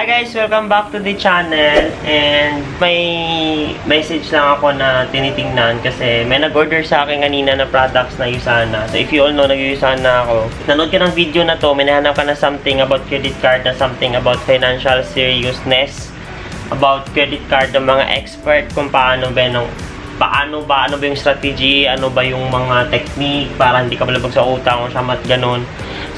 Guys, welcome back to the channel, and may message lang ako na tinitingnan kasi may nag-order sa akin kanina na products na Usana. So if you all know, nag-Usana ako. Nanood ka ng video na to, may nahanap ka na something about credit card, na something about financial seriousness, about credit card ng mga expert kung paano ba yung strategy, ano ba yung mga technique para hindi ka malabag sa utang o shamat ganun.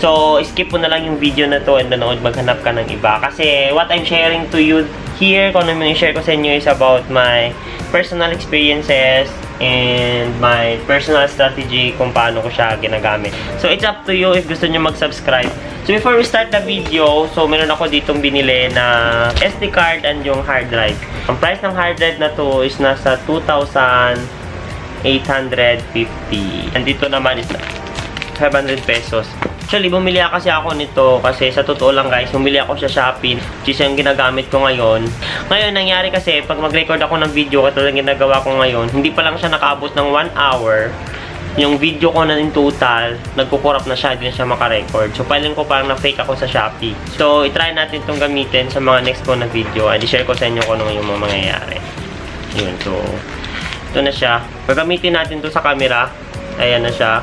So, skip mo na lang yung video na to and nanood, maghanap ka ng iba. Kasi, what I'm sharing to you here, kung ano yung share ko sa inyo is about my personal experiences and my personal strategy kung paano ko siya ginagamit. So, it's up to you if gusto nyo mag-subscribe. So, before we start the video, so, meron ako ditong binili na SD card and yung hard drive. Ang price ng hard drive na to is nasa 2,850. And dito naman is 500 pesos. Actually, bumili kasi ako nito kasi sa totoo lang guys, bumili ako sa Shopee, which is yung ginagamit ko ngayon. Ngayon, nangyari kasi, pag mag-record ako ng video, katulad ng ginagawa ko ngayon, hindi pa lang siya nakaabot ng 1 hour. Yung video ko na in total, nagkukurap na siya, hindi na siya makarecord. So, paling ko parang na-fake ako sa Shopee. So, itry natin itong gamitin sa mga next ko na video. And i-share ko sa inyo kung ano yung mga mangyayari. Yun, so, ito na siya. Gagamitin natin to sa camera. Ayan na siya.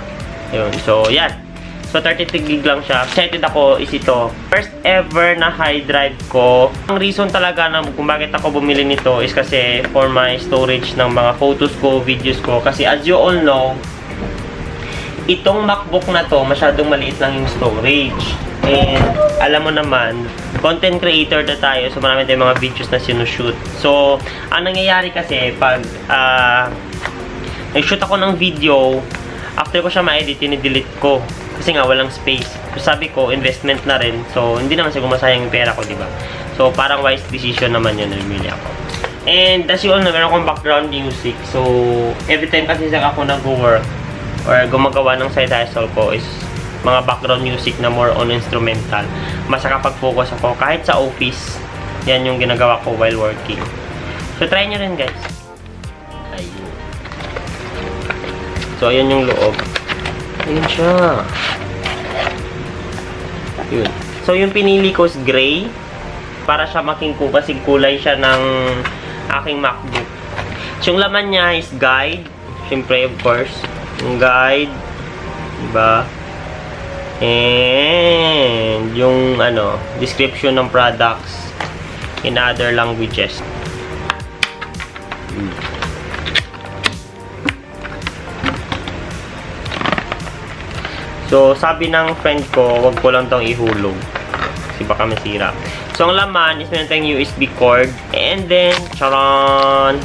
Yun, so, yan. So, 32 gig lang siya. Excited ako is ito. First ever na high drive ko. Ang reason talaga na kung bakit ako bumili nito is kasi for my storage ng mga photos ko, videos ko. Kasi as you all know, itong MacBook na to, masyadong maliit lang yung storage. And alam mo naman, content creator na tayo. So, marami tayong mga videos na sinushoot. So, ang nangyayari kasi, pag nag-shoot ako ng video, after ko siya ma-edit, tinidelete ko. Kasi nga, walang space. So, sabi ko, investment na rin. So, hindi naman siguro masayang yung pera ko, diba? So, parang wise decision naman yun na bumili ako. And, as you all know, meron akong background music. So, every time kasi ako nag-work or gumagawa ng side hustle ko is mga background music na more on instrumental. Mas nakapag-focus ako. Kahit sa office, yan yung ginagawa ko while working. So, try nyo rin, guys. Ayun. So, ayan yung loob. Ayun siya. Yun. So, yung pinili ko is gray. Para siya makingko kasi kulay siya ng aking MacBook. So, yung laman niya is guide. Siyempre, of course. Yung guide. Diba? And yung description ng products in other languages. So, sabi ng friend ko, wag ko lang itong ihulog. Kasi baka masira. So, ang laman is meron tayong USB cord. And then, charan!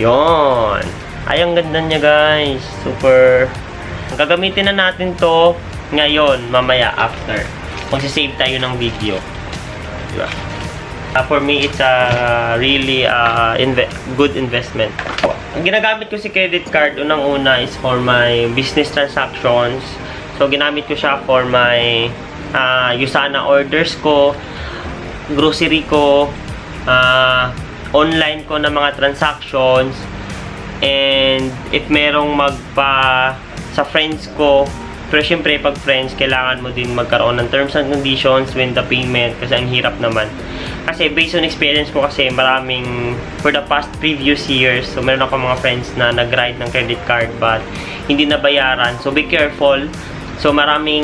Yon. Ay, ang ganda niya, guys. Super. Gagamitin na natin to ngayon, mamaya, after. Magsisave tayo ng video. Diba? For me, it's a really good investment. Ang ginagamit ko si credit card, unang-una is for my business transactions. So, ginamit ko siya for my Usana orders ko, grocery ko, online ko na mga transactions, and if merong sa friends ko. Pero syempre, pag friends, kailangan mo din magkaroon ng terms and conditions when the payment kasi ang hirap naman. Kasi based on experience ko kasi maraming for the past previous years, so meron ako mga friends na nag-ride ng credit card but hindi nabayaran. So be careful. So maraming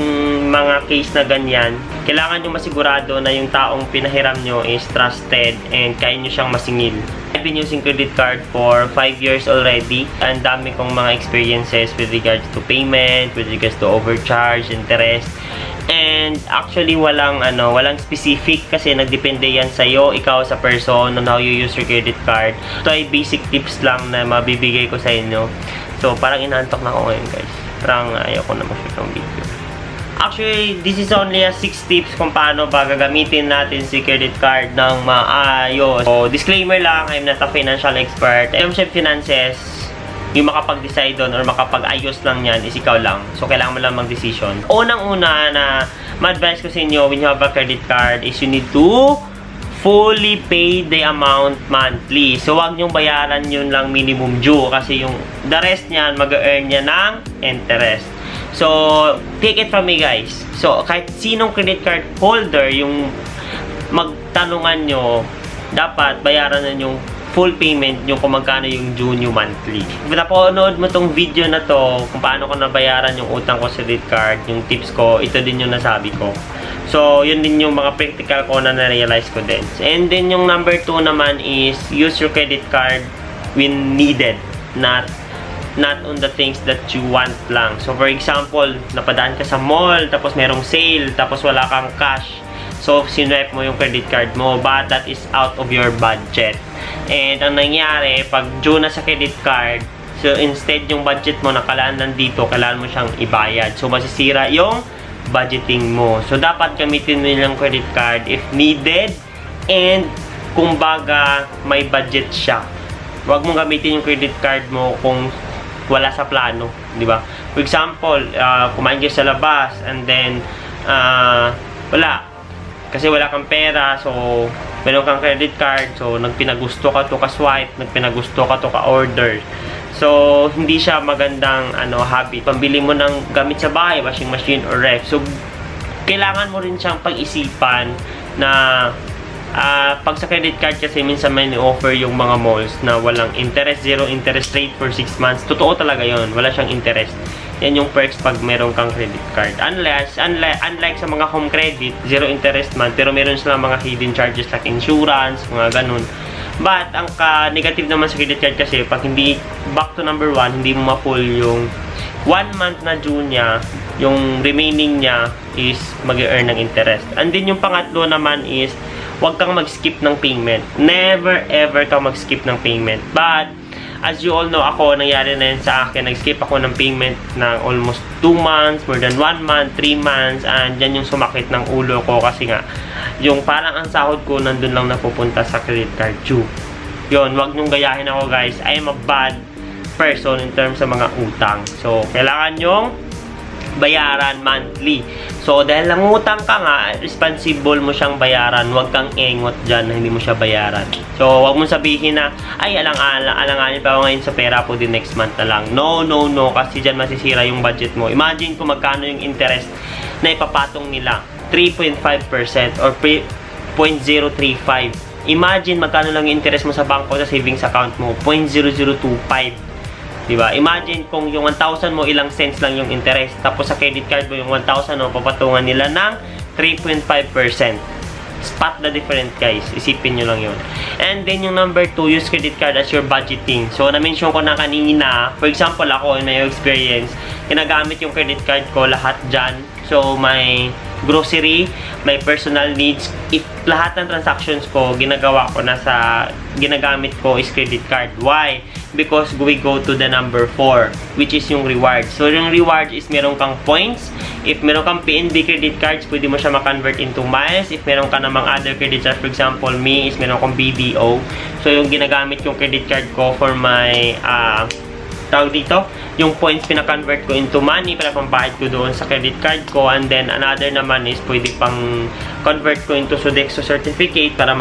mga case na ganyan. Kailangan nyo masigurado na yung taong pinahiram nyo is trusted and kaya nyo siyang masingil. I've been using credit card for 5 years already. Ang dami kong mga experiences with regards to payment, with regards to overcharge, interest. And actually walang specific kasi nagdepende yan sa iyo, ikaw sa person on how you use your credit card. Ito ay basic tips lang na mabibigay ko sa inyo. So parang inaantok na ako ngayon, guys. Parang ayoko na mag-shoot ng video. Actually, this is only a 6 tips kung paano ba gagamitin natin si credit card ng maayos. So, disclaimer lang, I'm not a financial expert. In terms of finances, yung makapag-decide doon or makapag-ayos lang yan is ikaw lang. So, kailangan mo lang mag-decision. Unang-una na ma-advise ko sa inyo when you have a credit card is you need to fully pay the amount monthly. So, wag nyong bayaran yun lang minimum due kasi yung the rest niyan, mag-earn niya ng interest. So, take it from me guys. So, kahit sinong credit card holder yung magtanungan nyo, dapat bayaran na yung full payment nyo kung magkano yung due nyo monthly. If napanood mo tong video na to, kung paano ko nabayaran yung utang ko sa credit card, yung tips ko, ito din yung nasabi ko. So, yun din yung mga practical ko na na-realize ko din. And then, yung number 2 naman is use your credit card when needed. Not on the things that you want lang. So, for example, napadaan ka sa mall, tapos merong sale, tapos wala kang cash. So, sinwipe mo yung credit card mo, but that is out of your budget. And ang nangyari, pag due na sa credit card, so instead yung budget mo nakalaan nandito, kailangan mo siyang ibayad. So, masisira yung budgeting mo. So, dapat gamitin mo yung credit card if needed and kumbaga may budget siya. Huwag mong gamitin yung credit card mo kung wala sa plano, di ba? For example, kumain ka sa labas and then wala. Kasi wala kang pera, so meron kang credit card, so nagpinagusto ka to ka-swipe, nagpinagusto ka to ka-order. So, hindi siya magandang habit. Pambili mo ng gamit sa bahay, washing machine or ref. So, kailangan mo rin siyang pag-isipan na pag sa credit card kasi minsan may ni-offer yung mga malls na walang interest, zero interest rate for 6 months. Totoo talaga yon, wala siyang interest. Yan yung perks pag meron kang credit card. Unlike sa mga home credit, zero interest man, pero meron silang mga hidden charges like insurance, mga ganun. But, ang ka-negative naman sa credit card kasi, pag hindi, back to number 1, hindi mo ma-full yung 1 month na due niya, yung remaining niya is mag-earn ng interest. And then yung pangatlo naman is, huwag kang mag-skip ng payment. Never ever kang mag-skip ng payment. But, as you all know, ako, nangyari na yun sa akin. Nag-skip ako ng payment ng almost 2 months, more than 1 month, 3 months, and yan yung sumakit ng ulo ko kasi nga, yung parang ang sahod ko nandun lang napupunta sa credit card due. Yun, wag nyong gayahin ako guys. I am a bad person in terms sa mga utang. So, kailangan nyong bayaran monthly. So, dahil nangutang ka nga, responsible mo siyang bayaran. Huwag kang engot dyan na hindi mo siya bayaran. So, huwag mong sabihin na, ay, alanganin pa ako ngayon sa pera po din next month na lang. No. Kasi dyan masisira yung budget mo. Imagine kung magkano yung interest na ipapatong nila. 3.5% or 0.035. Imagine magkano lang yung interest mo sa bangko sa savings account mo. 0.0025. Diba? Imagine kung yung 1,000 mo, ilang cents lang yung interest. Tapos sa credit card mo, yung 1,000 mo, papatungan nila ng 3.5%. Spot the difference, guys. Isipin nyo lang yun. And then, yung number 2, use credit card as your budgeting. So, na-mention ko na kanina, for example, ako, in my experience, ginagamit yung credit card ko lahat dyan. So, may grocery, may personal needs. If lahat ng transactions ko, ginagamit ko is credit card. Why? Because we go to the number 4, which is yung reward. So, yung reward is meron kang points. If meron kang PNB credit cards, pwede mo siya ma-convert into miles. If meron ka namang other credit cards, for example, me is meron kong BDO. So, yung ginagamit yung credit card ko for my, tawag dito, yung points pina-convert ko into money para pambayad ko doon sa credit card ko. And then, another naman is pwede pang convert ko into Sodexo certificate para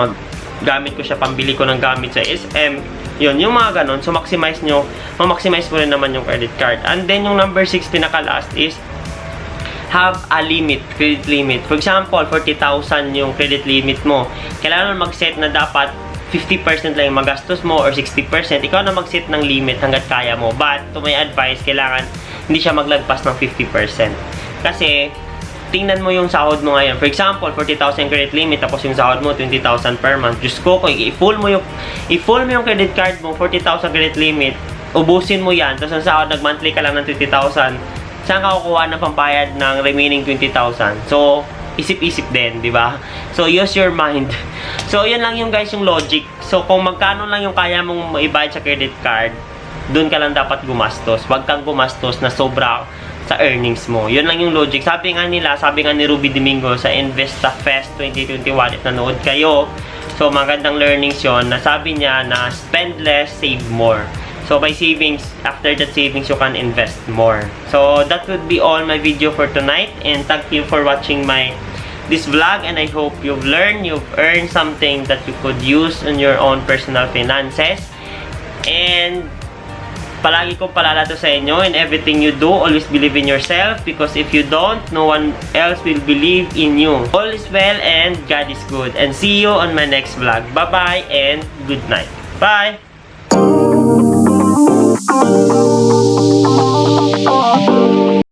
gamit ko siya, pambili ko ng gamit sa SM. Yun, yung mga ganon. So, ma-maximize mo rin naman yung credit card. And then, yung number 6, pinaka-last is have a limit, credit limit. For example, 40,000 yung credit limit mo. Kailangan mag-set na dapat 50% lang yung magastos mo or 60%. Ikaw na mag-set ng limit hanggat kaya mo. But, to my advice, kailangan hindi siya maglagpas ng 50%. Kasi, tingnan mo yung sahod mo ngayon. For example, 40,000 credit limit, tapos yung sahod mo, 20,000 per month. Diyos ko, kung i-full mo yung credit card mo, 40,000 credit limit, ubusin mo yan, tapos ang sahod, nag-monthly ka lang ng 20,000, saan ka kukuha ng pambayad ng remaining 20,000? So, isip-isip din, di ba? So, use your mind. So, yan lang yung guys, yung logic. So, kung magkano lang yung kaya mong maibayad sa credit card, dun ka lang dapat gumastos. Huwag kang gumastos na sobra sa earnings mo. Yun lang yung logic. Sabi nga ni Ruby Domingo sa Investa Fest 2021, if nanood kayo, so magandang learnings yon, na sabi niya na spend less, save more. So by savings, after that savings, you can invest more. So that would be all my video for tonight, and thank you for watching this vlog, and I hope you've earned something that you could use in your own personal finances. And palagi kong paalala to sa inyo, in everything you do, always believe in yourself, because if you don't, no one else will believe in you. All is well and God is good. And see you on my next vlog. Bye-bye and good night. Bye!